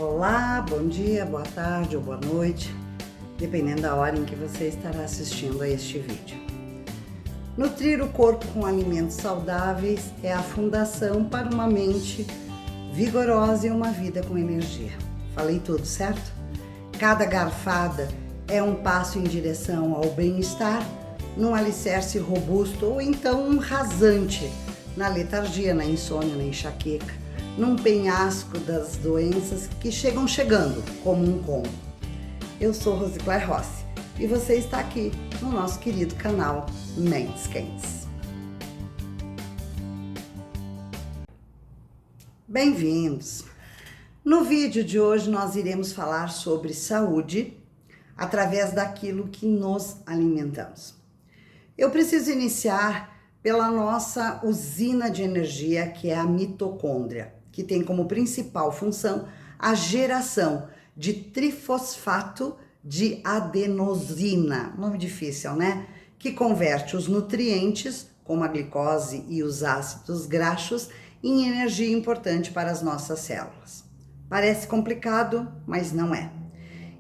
Olá, bom dia, boa tarde ou boa noite, dependendo da hora em que você estará assistindo a este vídeo. Nutrir o corpo com alimentos saudáveis é a fundação para uma mente vigorosa e uma vida com energia. Falei tudo, certo? Cada garfada é um passo em direção ao bem-estar, num alicerce robusto ou então um rasante na letargia, na insônia, na enxaqueca, num penhasco das doenças que chegam chegando como um combo. Eu sou Rosicléia Rossi e você está aqui no nosso querido canal Mentes Quentes. Bem-vindos! No vídeo de hoje nós iremos falar sobre saúde através daquilo que nos alimentamos. Eu preciso iniciar pela nossa usina de energia, que é a mitocôndria, que tem como principal função a geração de trifosfato de adenosina, nome difícil, né? Que converte os nutrientes, como a glicose e os ácidos graxos, em energia importante para as nossas células. Parece complicado, mas não é.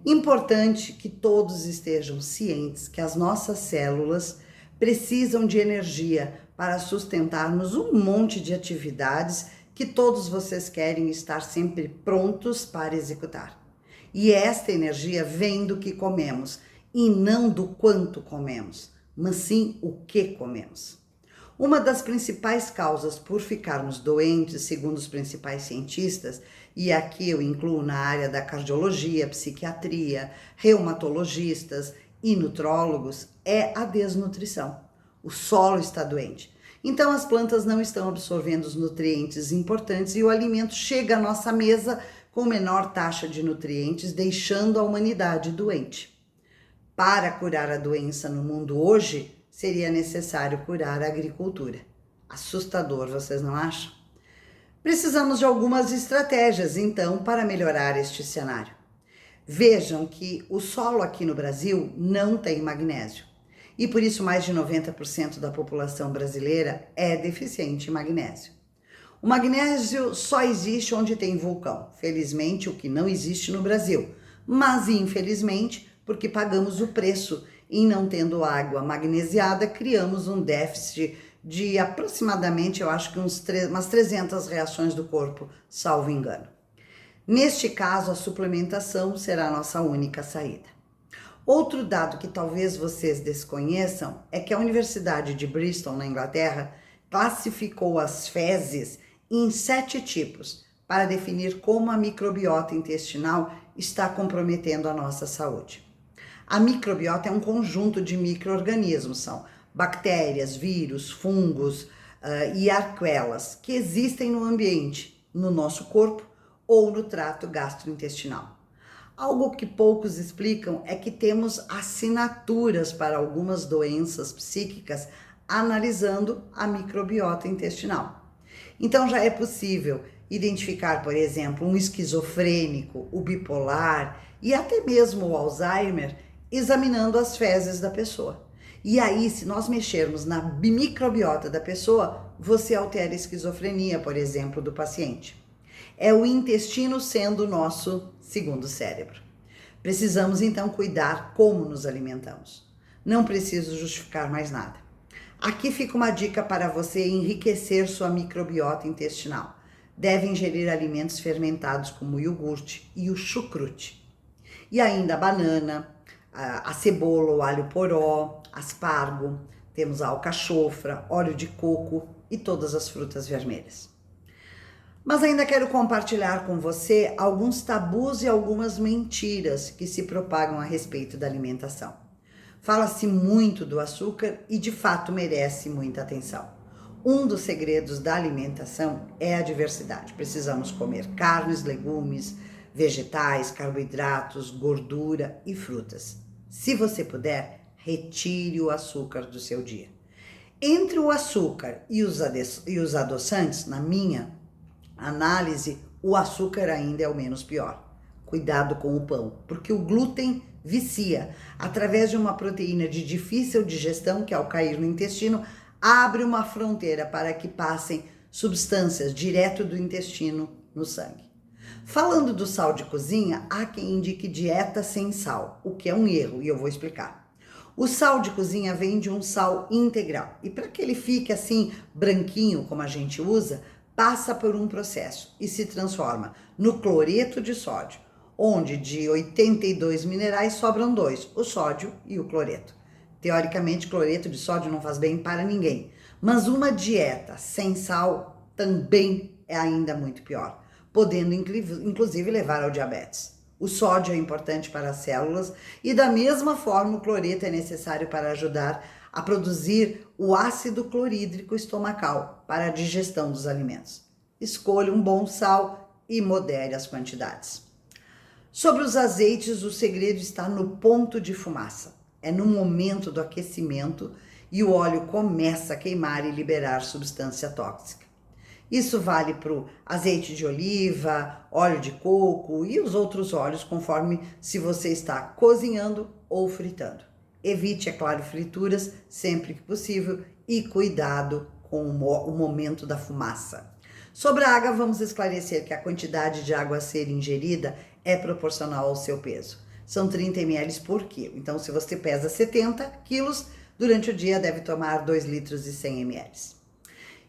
Importante que todos estejam cientes que as nossas células precisam de energia para sustentarmos um monte de atividades que todos vocês querem estar sempre prontos para executar. E esta energia vem do que comemos, e não do quanto comemos, mas sim o que comemos. Uma das principais causas por ficarmos doentes, segundo os principais cientistas, e aqui eu incluo na área da cardiologia, psiquiatria, reumatologistas e nutrólogos, é a desnutrição. O solo está doente. Então as plantas não estão absorvendo os nutrientes importantes e o alimento chega à nossa mesa com menor taxa de nutrientes, deixando a humanidade doente. Para curar a doença no mundo hoje, seria necessário curar a agricultura. Assustador, vocês não acham? Precisamos de algumas estratégias, então, para melhorar este cenário. Vejam que o solo aqui no Brasil não tem magnésio. E por isso mais de 90% da população brasileira é deficiente em magnésio. O magnésio só existe onde tem vulcão, felizmente o que não existe no Brasil, mas infelizmente, porque pagamos o preço em não tendo água magnesiada, criamos um déficit de aproximadamente, eu acho que umas 300 reações do corpo, salvo engano. Neste caso, a suplementação será a nossa única saída. Outro dado que talvez vocês desconheçam é que a Universidade de Bristol, na Inglaterra, classificou as fezes em 7 tipos para definir como a microbiota intestinal está comprometendo a nossa saúde. A microbiota é um conjunto de micro-organismos, são bactérias, vírus, fungos e arquelas que existem no ambiente, no nosso corpo ou no trato gastrointestinal. Algo que poucos explicam é que temos assinaturas para algumas doenças psíquicas analisando a microbiota intestinal. Então já é possível identificar, por exemplo, um esquizofrênico, o bipolar e até mesmo o Alzheimer examinando as fezes da pessoa. E aí, se nós mexermos na microbiota da pessoa, você altera a esquizofrenia, por exemplo, do paciente. É o intestino sendo o nosso segundo cérebro. Precisamos então cuidar como nos alimentamos. Não preciso justificar mais nada. Aqui fica uma dica para você enriquecer sua microbiota intestinal. Deve ingerir alimentos fermentados como o iogurte e o chucrute. E ainda a banana, a cebola, o alho poró, aspargo, temos a alcachofra, óleo de coco e todas as frutas vermelhas. Mas ainda quero compartilhar com você alguns tabus e algumas mentiras que se propagam a respeito da alimentação. Fala-se muito do açúcar e de fato merece muita atenção. Um dos segredos da alimentação é a diversidade. Precisamos comer carnes, legumes, vegetais, carboidratos, gordura e frutas. Se você puder, retire o açúcar do seu dia. Entre o açúcar e os adoçantes, na minha análise, o açúcar ainda é o menos pior. Cuidado com o pão, porque o glúten vicia. Através de uma proteína de difícil digestão, que ao cair no intestino, abre uma fronteira para que passem substâncias direto do intestino no sangue. Falando do sal de cozinha, há quem indique dieta sem sal, o que é um erro e eu vou explicar. O sal de cozinha vem de um sal integral e para que ele fique assim branquinho como a gente usa, passa por um processo e se transforma no cloreto de sódio, onde de 82 minerais sobram 2, o sódio e o cloreto. Teoricamente, cloreto de sódio não faz bem para ninguém, mas uma dieta sem sal também é ainda muito pior, podendo inclusive levar ao diabetes. O sódio é importante para as células e da mesma forma o cloreto é necessário para ajudar a produzir o ácido clorídrico estomacal para a digestão dos alimentos. Escolha um bom sal e modere as quantidades. Sobre os azeites, o segredo está no ponto de fumaça. É no momento do aquecimento e o óleo começa a queimar e liberar substância tóxica. Isso vale para o azeite de oliva, óleo de coco e os outros óleos, conforme se você está cozinhando ou fritando. Evite, é claro, frituras sempre que possível e cuidado com o momento da fumaça. Sobre a água, vamos esclarecer que a quantidade de água a ser ingerida é proporcional ao seu peso. São 30 ml por quilo. Então, se você pesa 70 quilos, durante o dia deve tomar 2 litros e 100 ml.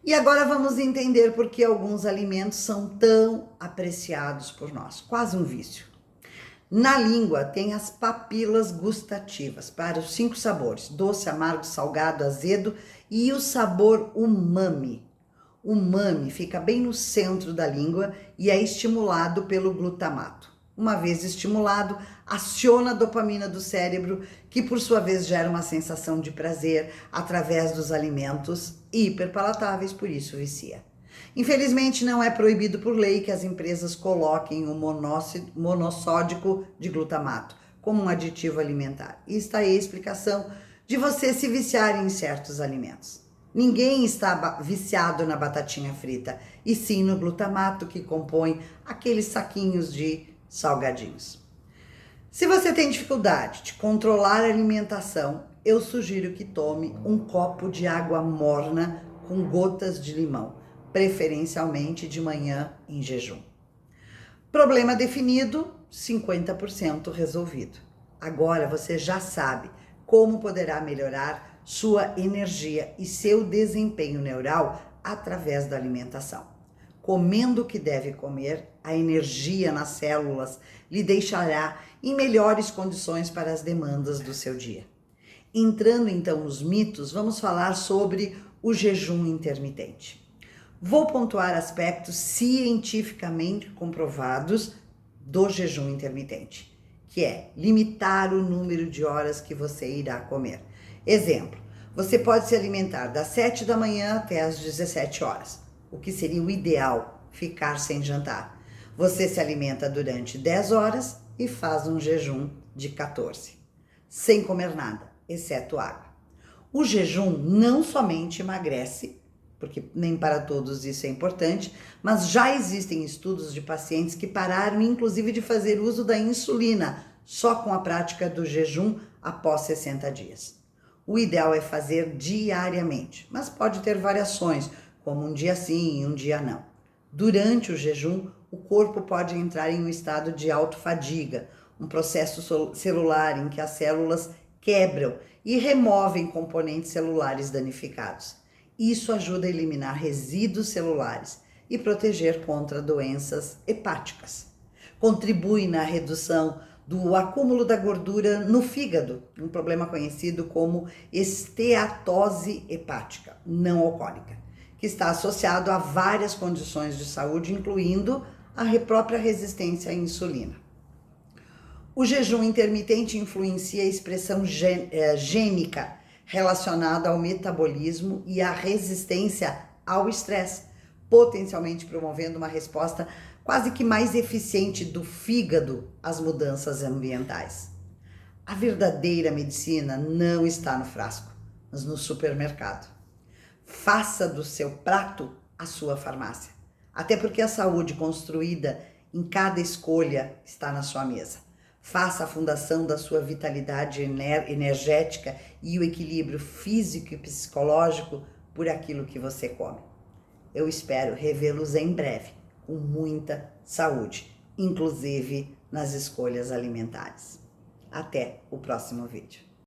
E agora vamos entender por que alguns alimentos são tão apreciados por nós, quase um vício. Na língua tem as papilas gustativas para os 5 sabores: doce, amargo, salgado, azedo e o sabor umami. O umami fica bem no centro da língua e é estimulado pelo glutamato. Uma vez estimulado, aciona a dopamina do cérebro, que por sua vez gera uma sensação de prazer através dos alimentos hiperpalatáveis, por isso vicia. Infelizmente, não é proibido por lei que as empresas coloquem o monossódico de glutamato como um aditivo alimentar. E está aí a explicação de você se viciar em certos alimentos. Ninguém está viciado na batatinha frita, e sim no glutamato que compõe aqueles saquinhos de salgadinhos. Se você tem dificuldade de controlar a alimentação, eu sugiro que tome um copo de água morna com gotas de limão, preferencialmente de manhã em jejum. Problema definido, 50% resolvido. Agora você já sabe como poderá melhorar sua energia e seu desempenho neural através da alimentação. Comendo o que deve comer, a energia nas células lhe deixará em melhores condições para as demandas do seu dia. Entrando então nos mitos, vamos falar sobre o jejum intermitente. Vou pontuar aspectos cientificamente comprovados do jejum intermitente, que é limitar o número de horas que você irá comer. Exemplo, você pode se alimentar das 7 da manhã até as 17 horas. O que seria o ideal? Ficar sem jantar. Você se alimenta durante 10 horas e faz um jejum de 14, sem comer nada, exceto água. O jejum não somente emagrece, porque nem para todos isso é importante, mas já existem estudos de pacientes que pararam, inclusive, de fazer uso da insulina, só com a prática do jejum após 60 dias. O ideal é fazer diariamente, mas pode ter variações, como um dia sim e um dia não. Durante o jejum, o corpo pode entrar em um estado de autofadiga, um processo celular em que as células quebram e removem componentes celulares danificados. Isso ajuda a eliminar resíduos celulares e proteger contra doenças hepáticas. Contribui na redução do acúmulo da gordura no fígado, um problema conhecido como esteatose hepática não alcoólica, que está associado a várias condições de saúde, incluindo a própria resistência à insulina. O jejum intermitente influencia a expressão gênica relacionada ao metabolismo e à resistência ao estresse, potencialmente promovendo uma resposta quase que mais eficiente do fígado às mudanças ambientais. A verdadeira medicina não está no frasco, mas no supermercado. Faça do seu prato a sua farmácia, até porque a saúde construída em cada escolha está na sua mesa. Faça a fundação da sua vitalidade energética e o equilíbrio físico e psicológico por aquilo que você come. Eu espero revê-los em breve, com muita saúde inclusive nas escolhas alimentares. Até o próximo vídeo.